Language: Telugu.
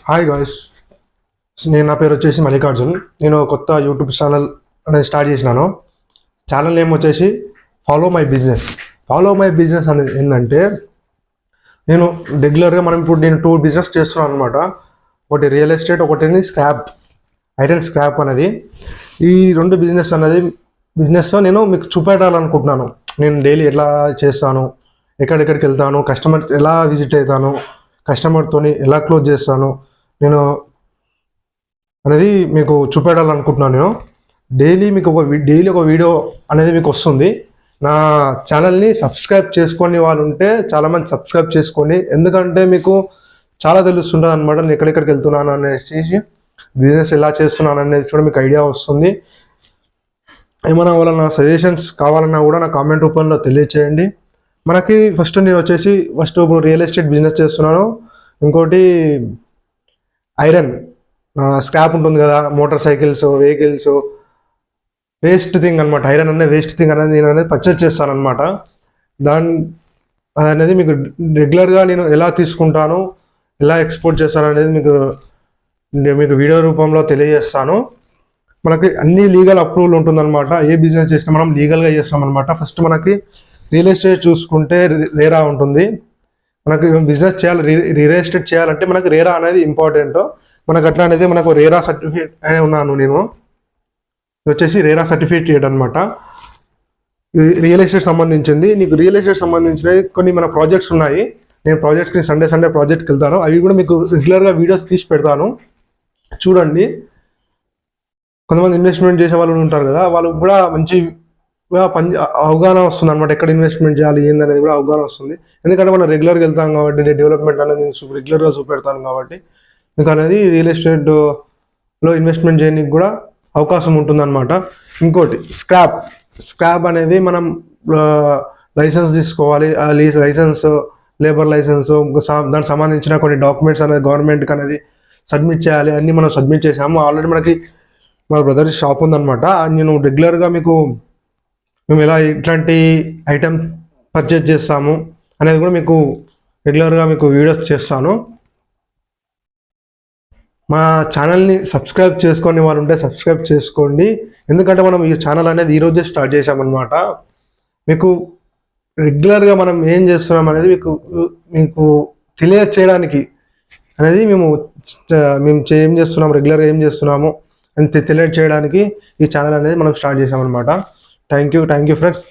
హాయ్ గాయ్స్, నా పేరు వచ్చేసి మల్లికార్జున్. నేను కొత్త యూట్యూబ్ ఛానల్ అనేది స్టార్ట్ చేసినాను. ఛానల్ నేమ్ వచ్చేసి follow my business. Follow my business అనేది ఏంటంటే, నేను రెగ్యులర్గా నేను 2 బిజినెస్ చేస్తున్నాను అనమాట. ఒకటి రియల్ ఎస్టేట్, ఒకటి స్క్రాప్, ఐరన్ స్క్రాప్ అనేది. ఈ 2 బిజినెస్ నేను మీకు చూపెట్టాలనుకుంటున్నాను. నేను డైలీ ఎట్లా చేస్తాను, ఎక్కడెక్కడికి వెళ్తాను, కస్టమర్ ఎలా విజిట్ అవుతాను, కస్టమర్తోని ఎలా క్లోజ్ చేస్తాను నేను అనేది మీకు చూపెట్టాలనుకుంటున్నాను. నేను డైలీ ఒక వీడియో అనేది మీకు వస్తుంది. నా ఛానల్ని సబ్స్క్రైబ్ చేసుకొని వాళ్ళు ఉంటే చాలామంది సబ్స్క్రైబ్ చేసుకోండి. ఎందుకంటే మీకు చాలా తెలుస్తుంటుంది అనమాట. నేను ఎక్కడెక్కడికి వెళ్తున్నాను అనేసి, బిజినెస్ ఎలా చేస్తున్నాను అనేది కూడా మీకు ఐడియా వస్తుంది. ఏమైనా వాళ్ళ సజెషన్స్ కావాలన్నా కూడా నా కామెంట్ రూపంలో తెలియచేయండి. మనకి ఫస్ట్ రియల్ ఎస్టేట్ బిజినెస్ చేస్తున్నాను. ఇంకోటి ఐరన్ స్క్రాప్ ఉంటుంది కదా, motor cycles, vehicles, waste thing అనమాట. ఐరన్ అనే వేస్ట్ థింగ్ అనేది నేను పర్చేజ్ చేస్తాను అనమాట. అనేది మీకు రెగ్యులర్గా నేను ఎలా తీసుకుంటాను, ఎలా ఎక్స్పోర్ట్ చేస్తాను అనేది మీకు వీడియో రూపంలో తెలియజేస్తాను. మనకి అన్ని లీగల్ అప్రూవల్ ఉంటుందన్నమాట. ఏ బిజినెస్ చేసినా మనం లీగల్గా చేస్తామన్నమాట. ఫస్ట్ మనకి రియల్ ఎస్టేట్ చూసుకుంటే రేరా ఉంటుంది. మనకి బిజినెస్ చేయాలి, రియల్ ఎస్టేట్ చేయాలంటే మనకి రేరా అనేది ఇంపార్టెంట్. మనకు అట్లా అనేది మనకు రేరా సర్టిఫికేట్ అనే ఉన్నాను నేను. వచ్చేసి రేరా సర్టిఫికేట్ అనమాట. రియల్ ఎస్టేట్ సంబంధించింది. నీకు రియల్ ఎస్టేట్ సంబంధించిన కొన్ని మన ప్రాజెక్ట్స్ ఉన్నాయి. నేను ప్రాజెక్ట్స్కి సండే ప్రాజెక్ట్కి వెళ్తాను. అవి కూడా మీకు రెగ్యులర్గా వీడియోస్ తీసి పెడతాను, చూడండి. కొంతమంది ఇన్వెస్ట్మెంట్ చేసే వాళ్ళు ఉంటారు కదా, వాళ్ళకి కూడా మంచి అవగాహన వస్తుంది అనమాట. ఎక్కడ ఇన్వెస్ట్మెంట్ చేయాలి ఏందనేది కూడా అవగాహన వస్తుంది. ఎందుకంటే మనం రెగ్యులర్గా వెళ్తాం కాబట్టి, డెవలప్మెంట్ అనేది రెగ్యులర్గా చూపెడతాను కాబట్టి మీకు అనేది రియల్ ఎస్టేట్లో ఇన్వెస్ట్మెంట్ చేయడానికి కూడా అవకాశం ఉంటుందన్నమాట. ఇంకోటి స్క్రాప్ అనేది మనం లైసెన్స్ తీసుకోవాలి. లైసెన్స్, లేబర్ లైసెన్స్, దానికి సంబంధించిన కొన్ని డాక్యుమెంట్స్ అనేది గవర్నమెంట్కి అనేది సబ్మిట్ చేయాలి. అన్నీ మనం సబ్మిట్ చేసాము. ఆల్రెడీ మనకి మా బ్రదర్ షాప్ ఉందన్నమాట. నేను రెగ్యులర్గా మేము ఎలా ఇట్లాంటి ఐటమ్ పర్చేజ్ చేస్తాము అనేది కూడా మీకు రెగ్యులర్గా వీడియోస్ చేస్తాను. మా ఛానల్ని సబ్స్క్రైబ్ చేసుకొని వాళ్ళు ఉంటే సబ్స్క్రైబ్ చేసుకోండి. ఎందుకంటే మనం ఈ ఛానల్ అనేది ఈరోజే స్టార్ట్ చేసామన్నమాట. మీకు రెగ్యులర్గా మనం ఏం చేస్తున్నాం అనేది మీకు తెలియచేయడానికి అనేది మేము ఏం చేస్తున్నాము, రెగ్యులర్గా ఏం చేస్తున్నాము అని తెలియచేయడానికి ఈ ఛానల్ అనేది మనం స్టార్ట్ చేసామన్నమాట. Thank you friends.